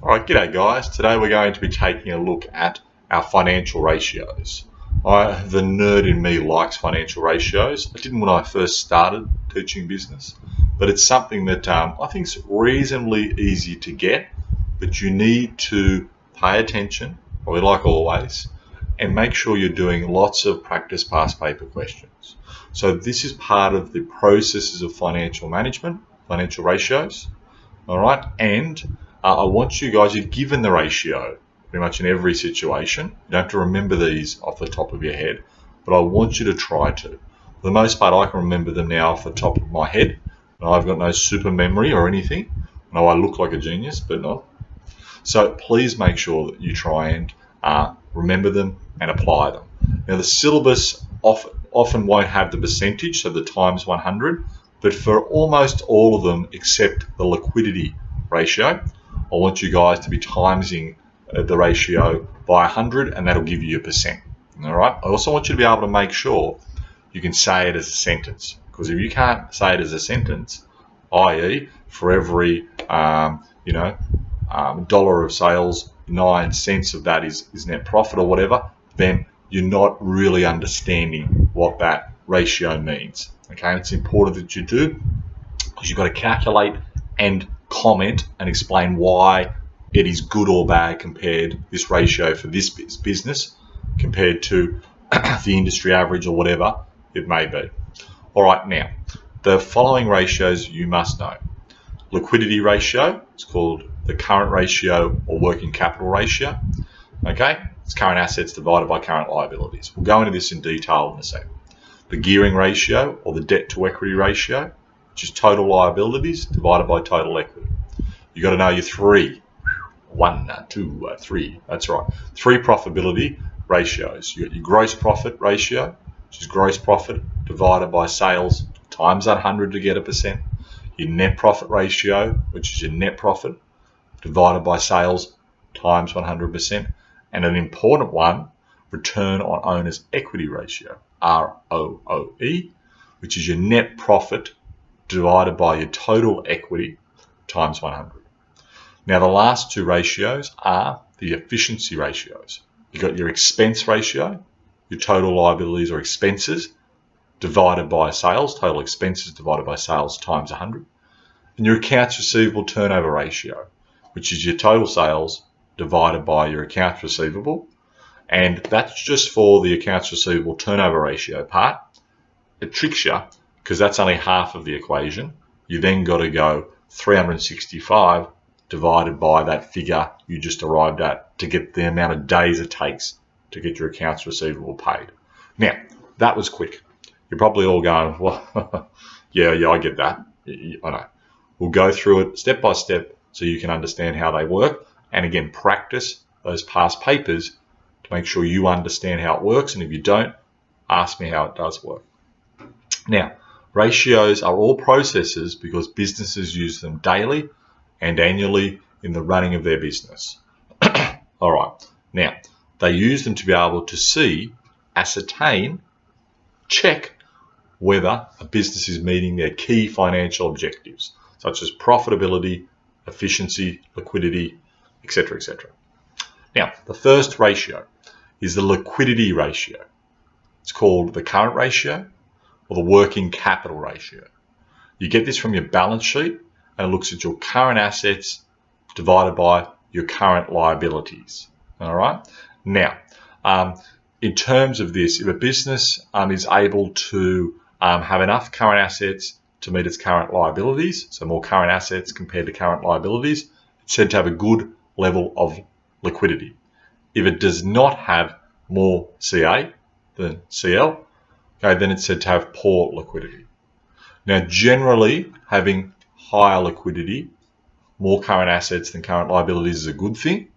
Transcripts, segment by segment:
Alright, g'day guys. Today we're going to be taking a look at our financial ratios. The nerd in me likes financial ratios. I didn't when I first started teaching business, but it's something that I think is reasonably easy to get, but you need to pay attention, probably like always, and make sure you're doing lots of practice past paper questions. So this is part of the processes of financial management, financial ratios. All right, and I want you guys, you're given the ratio pretty much in every situation. You don't have to remember these off the top of your head, but I want you to try to. For the most part, I can remember them now off the top of my head. And I've got no super memory or anything. I know I look like a genius, but not. So please make sure that you try and remember them and apply them. Now, the syllabus often won't have the percentage, so the times 100, but for almost all of them except the liquidity ratio, I want you guys to be timesing the ratio by 100, and that'll give you a percent. All right. I also want you to be able to make sure you can say it as a sentence, because if you can't say it as a sentence, i.e., for every dollar of sales, 9 cents of that is net profit or whatever, then you're not really understanding what that ratio means. Okay, it's important that you do, because you've got to calculate and comment and explain why it is good or bad compared this ratio for this business compared to the industry average or whatever it may be. All right, now the following ratios you must know. Liquidity ratio, it's called the current ratio or working capital ratio. Okay, it's current assets divided by current liabilities. We'll go into this in detail in a second. The gearing ratio or the debt to equity ratio, which is total liabilities divided by total equity. You've got to know your three. 1, 2, 3. That's right. 3 profitability ratios. You got your gross profit ratio, which is gross profit divided by sales times 100 to get a percent. Your net profit ratio, which is your net profit divided by sales times 100%. And an important one, return on owner's equity ratio, ROOE, which is your net profit divided by your total equity times 100. Now, the last 2 ratios are the efficiency ratios. You've got your expense ratio, your total liabilities or expenses divided by sales, total expenses divided by sales times 100, and your accounts receivable turnover ratio, which is your total sales divided by your accounts receivable. And that's just for the accounts receivable turnover ratio part. It tricks you because that's only half of the equation. You then got to go 365 divided by that figure you just arrived at to get the amount of days it takes to get your accounts receivable paid. Now, that was quick. You're probably all going, well, yeah, I get that. I know. We'll go through it step by step so you can understand how they work. And again, practice those past papers to make sure you understand how it works. And if you don't, ask me how it does work. Now, ratios are all processes because businesses use them daily and annually in the running of their business. All right. Now, they use them to be able to see, ascertain, check whether a business is meeting their key financial objectives, such as profitability, efficiency, liquidity, etc., etc. Now, the first ratio is the liquidity ratio. It's called the current ratio or the working capital ratio. You get this from your balance sheet, and it looks at your current assets divided by your current liabilities. All right. Now, in terms of this, if a business is able to have enough current assets to meet its current liabilities, so more current assets compared to current liabilities, it's said to have a good level of liquidity. If it does not have more CA than CL, okay, then it's said to have poor liquidity. Now, generally, having higher liquidity, more current assets than current liabilities is a good thing,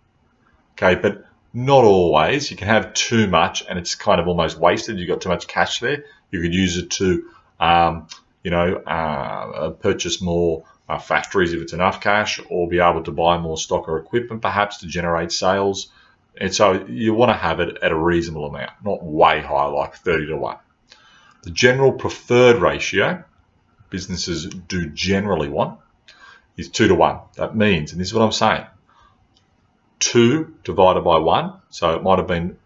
okay, but not always. You can have too much and it's kind of almost wasted. You've got too much cash there. You could use it to, purchase more factories if it's enough cash, or be able to buy more stock or equipment perhaps to generate sales. And so you want to have it at a reasonable amount, not way high like 30 to 1. The general preferred ratio businesses do generally want is 2 to 1. That means, and this is what I'm saying, 2 divided by 1. So it might have been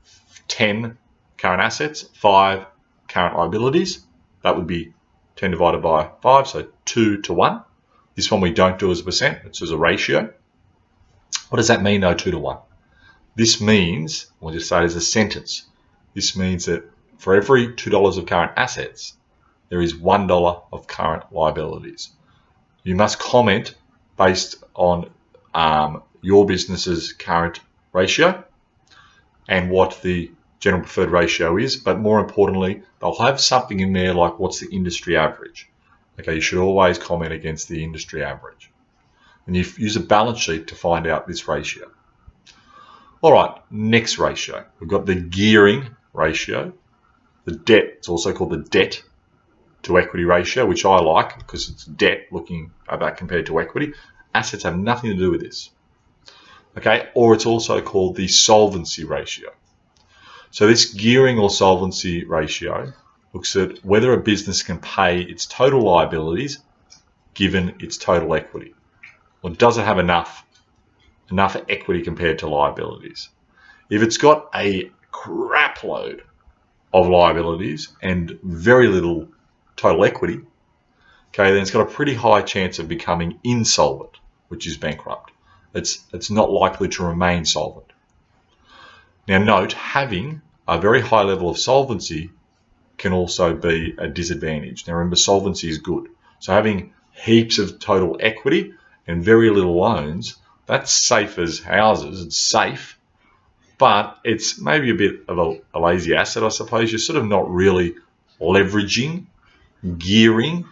10 current assets, 5 current liabilities. That would be 10 divided by 5, so 2 to 1. This one we don't do as a percent, it's as a ratio. What does that mean though, 2 to 1? This means, we'll just say it as a sentence, this means that for every $2 of current assets, there is $1 of current liabilities. You must comment based on your business's current ratio and what the general preferred ratio is, but more importantly, they'll have something in there like what's the industry average. Okay, you should always comment against the industry average. And you use a balance sheet to find out this ratio. All right, next ratio. We've got the gearing ratio. The debt, it's also called the debt to equity ratio, which I like because it's debt looking at that compared to equity. Assets have nothing to do with this. Okay, or it's also called the solvency ratio. So this gearing or solvency ratio looks at whether a business can pay its total liabilities given its total equity. Or does it have enough equity compared to liabilities? If it's got a crap load of liabilities and very little total equity, okay, then it's got a pretty high chance of becoming insolvent, which is bankrupt. It's not likely to remain solvent. Now note, having a very high level of solvency can also be a disadvantage. Now remember, solvency is good. So having heaps of total equity and very little loans, that's safe as houses. It's safe, but it's maybe a bit of a lazy asset, I suppose. You're sort of not really leveraging, gearing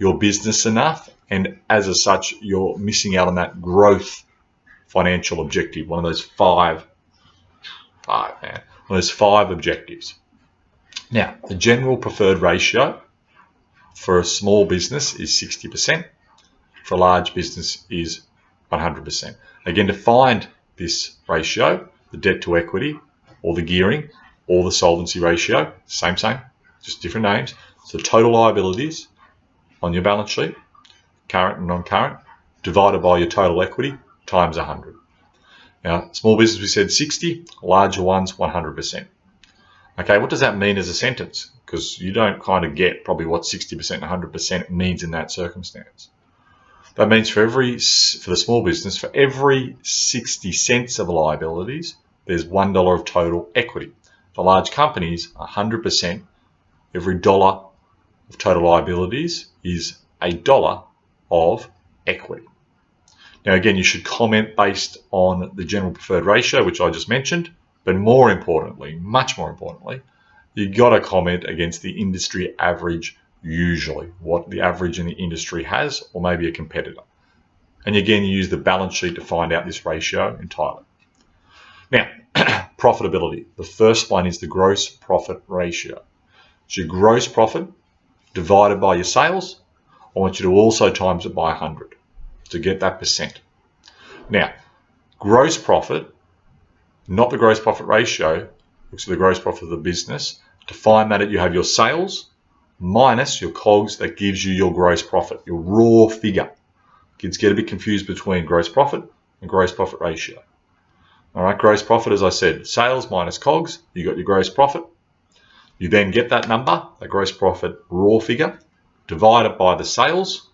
your business enough, and as such, you're missing out on that growth financial objective, one of those five objectives. Now, the general preferred ratio for a small business is 60%. For a large business is 100%. Again, to find this ratio, the debt to equity, or the gearing, or the solvency ratio, same, just different names. So total liabilities on your balance sheet, current and non-current, divided by your total equity, times 100. Now, small business, we said 60, larger ones, 100%. Okay, what does that mean as a sentence? Because you don't kind of get probably what 60% and 100% means in that circumstance. That means for the small business, for every 60 cents of liabilities, there's $1 of total equity. For large companies, 100%, every dollar of total liabilities is $1 of equity. Now again, you should comment based on the general preferred ratio, which I just mentioned, but more importantly, much more importantly, you've got to comment against the industry average, usually what the average in the industry has, or maybe a competitor. And again, you use the balance sheet to find out this ratio entirely. Now, profitability. The first one is the gross profit ratio. It's your gross profit divided by your sales. I want you to also times it by 100 to get that percent. Now, gross profit, not the gross profit ratio, looks at the gross profit of the business. To find that, you have your sales minus your COGS. That gives you your gross profit, your raw figure. Kids get a bit confused between gross profit and gross profit ratio. All right, gross profit, as I said, sales minus COGS, you got your gross profit. You then get that number, the gross profit raw figure, divide it by the sales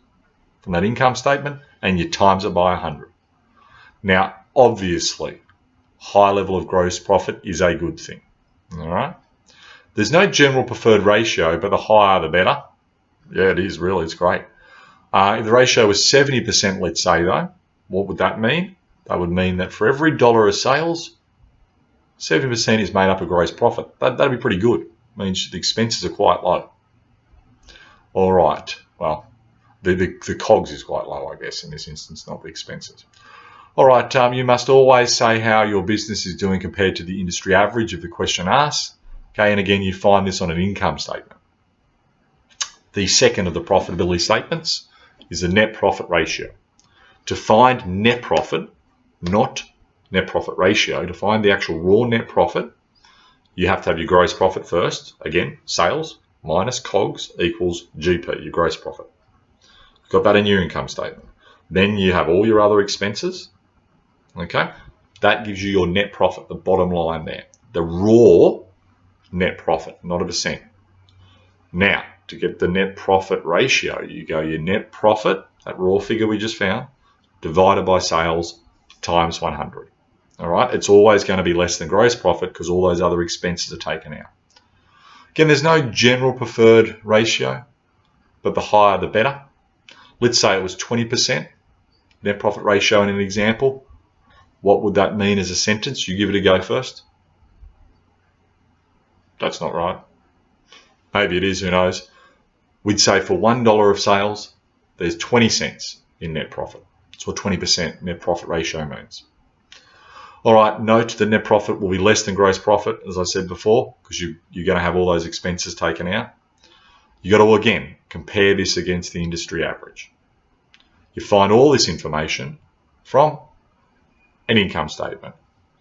from that income statement, and you times it by 100. Now, obviously, high level of gross profit is a good thing. All right. There's no general preferred ratio, but the higher the better. Yeah, it is really, it's great. If the ratio was 70%, let's say though, what would that mean? That would mean that for every dollar of sales, 70% is made up of gross profit. That'd be pretty good. It means the expenses are quite low. All right, well, the COGS is quite low, I guess, in this instance, not the expenses. All right, you must always say how your business is doing compared to the industry average if the question asks. Okay, and again, you find this on an income statement. The second of the profitability statements is the net profit ratio. To find net profit, not net profit ratio, to find the actual raw net profit, you have to have your gross profit first. Again, sales minus COGS equals GP, your gross profit. You've got that in your income statement. Then you have all your other expenses. Okay, That gives you your net profit, the bottom line there. The raw net profit, not a percent. Now, to get the net profit ratio, you go your net profit, that raw figure we just found, divided by sales times 100. All right, it's always going to be less than gross profit because all those other expenses are taken out. Again, there's no general preferred ratio, but the higher the better. Let's say it was 20% net profit ratio in an example. What would that mean as a sentence? You give it a go first. That's not right. Maybe it is, who knows. We'd say for $1 of sales, there's 20 cents in net profit. That's what 20% net profit ratio means. All right, note the net profit will be less than gross profit, as I said before, because you're going to have all those expenses taken out. You got to, again, compare this against the industry average. You find all this information from an income statement.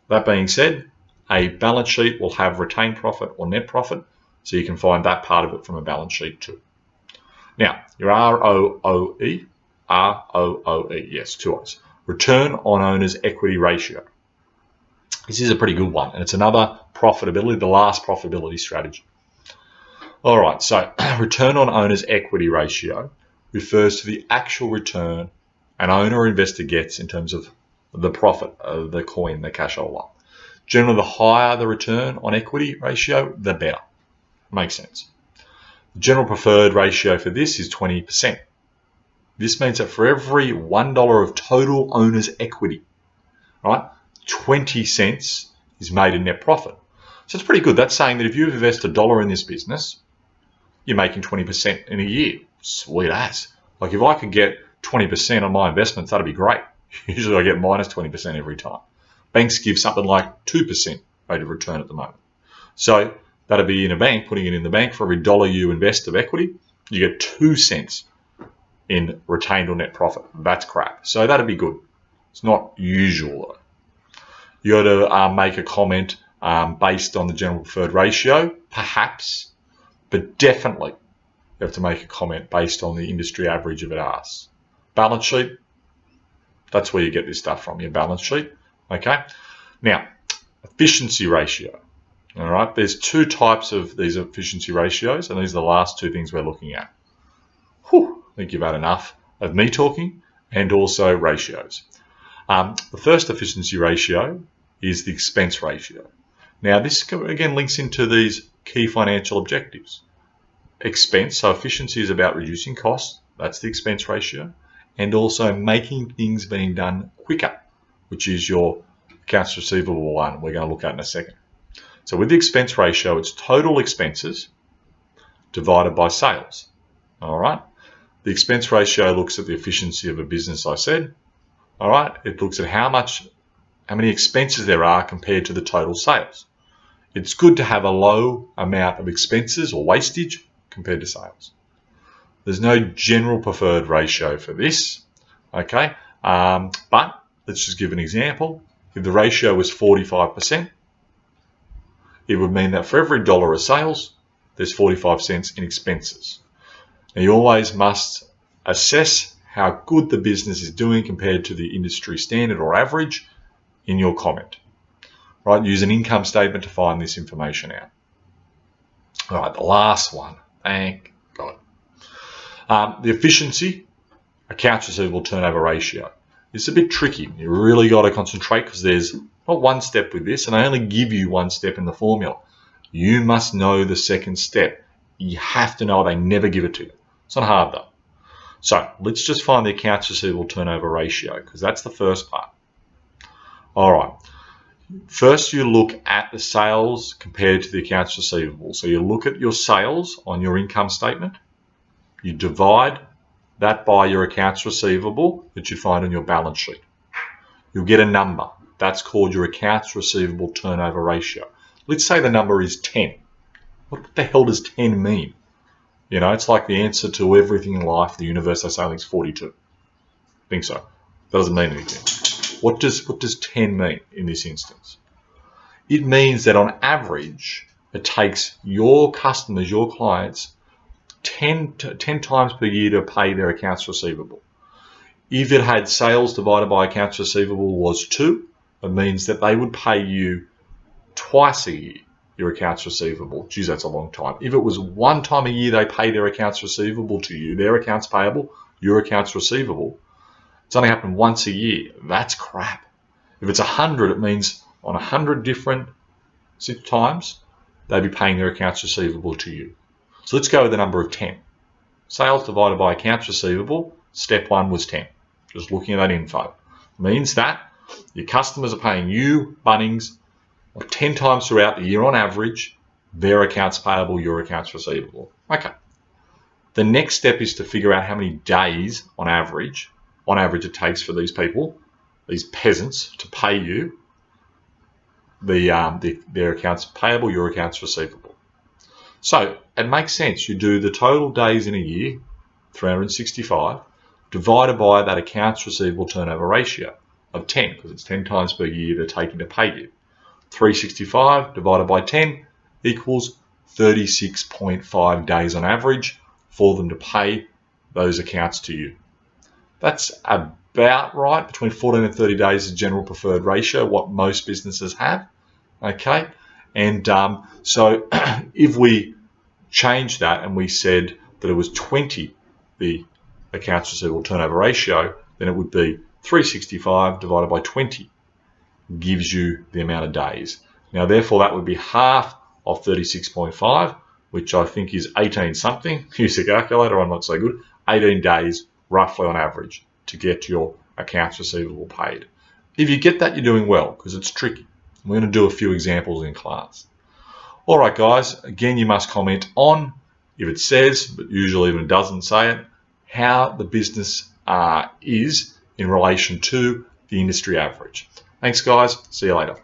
That being said, a balance sheet will have retained profit or net profit, so you can find that part of it from a balance sheet too. Now, your ROOE, yes, two O's, return on owner's equity ratio. This is a pretty good one, and it's another profitability, the last profitability strategy. All right, so return on owner's equity ratio refers to the actual return an owner or investor gets in terms of the profit of the coin, the cashola. Generally, the higher the return on equity ratio, the better. Makes sense. The general preferred ratio for this is 20%. This means that for every $1 of total owner's equity, right, 20 cents is made in net profit. So it's pretty good. That's saying that if you invest $1 in this business, you're making 20% in a year. Sweet ass. Like if I could get 20% on my investments, that'd be great. Usually I get minus 20% every time. Banks give something like 2% rate of return at the moment. So that'd be in a bank, putting it in the bank, for every $1 you invest of equity, you get 2 cents in retained or net profit. That's crap. So that'd be good. It's not usual though. You got to make a comment based on the general preferred ratio, perhaps, but definitely you have to make a comment based on the industry average if it asks. Balance sheet, that's where you get this stuff from, your balance sheet. Okay. Now, efficiency ratio. All right. There's two types of these efficiency ratios, and these are the last two things we're looking at. Whew, I think you've had enough of me talking and also ratios. The first efficiency ratio is the expense ratio. Now, this again links into these key financial objectives. Expense, so efficiency is about reducing costs. That's the expense ratio. And also making things being done quicker, which is your accounts receivable one we're going to look at in a second. So with the expense ratio, it's total expenses divided by sales. All right. The expense ratio looks at the efficiency of a business, I said. All right. It looks at how many expenses there are compared to the total sales. It's good to have a low amount of expenses or wastage compared to sales. There's no general preferred ratio for this, okay? But let's just give an example. If the ratio was 45%, it would mean that for every $1 of sales, there's 45 cents in expenses. Now, you always must assess how good the business is doing compared to the industry standard or average in your comment. Right? Use an income statement to find this information out. All right, the last one. Thank God. The efficiency, accounts receivable turnover ratio. It's a bit tricky. You really got to concentrate because there's not one step with this, and I only give you one step in the formula. You must know the second step. You have to know it. They never give it to you. It's not hard though. So let's just find the accounts receivable turnover ratio because that's the first part. All right. First, you look at the sales compared to the accounts receivable. So you look at your sales on your income statement. You divide that by your accounts receivable that you find on your balance sheet. You'll get a number. That's called your accounts receivable turnover ratio. Let's say the number is 10. What the hell does 10 mean? You know, it's like the answer to everything in life, the universe, I say, I think it's 42. I think so. That doesn't mean anything. What does 10 mean in this instance? It means that on average, it takes your customers, your clients, 10 times per year to pay their accounts receivable. If it had sales divided by accounts receivable was 2, it means that they would pay you twice a year, your accounts receivable. Geez, that's a long time. If it was one time a year they pay their accounts receivable to you, their accounts payable, your accounts receivable, it's only happened once a year. That's crap. If it's 100, it means on 100 different times, they'd be paying their accounts receivable to you. So let's go with the number of 10. Sales divided by accounts receivable, step 1 was 10. Just looking at that info. It means that your customers are paying you, Bunnings, 10 times throughout the year on average, their accounts payable, your accounts receivable. Okay. The next step is to figure out how many days on average it takes for these people, these peasants, to pay you their accounts payable, your accounts receivable. So it makes sense. You do the total days in a year, 365, divided by that accounts receivable turnover ratio of 10, because it's 10 times per year they're taking to pay you. 365 divided by 10 equals 36.5 days on average for them to pay those accounts to you. That's about right. Between 14 and 30 days is the general preferred ratio, what most businesses have. Okay, and so if we change that and we said that it was 20, the accounts receivable turnover ratio, then it would be 365 divided by 20 gives you the amount of days. Now, therefore, that would be half of 36.5, which I think is 18 something. Use a calculator, I'm not so good. 18 days roughly on average to get your accounts receivable paid. If you get that, you're doing well, because it's tricky. We're going to do a few examples in class. All right, guys, again, you must comment on, if it says, but usually even doesn't say it, how the business is in relation to the industry average. Thanks, guys. See you later.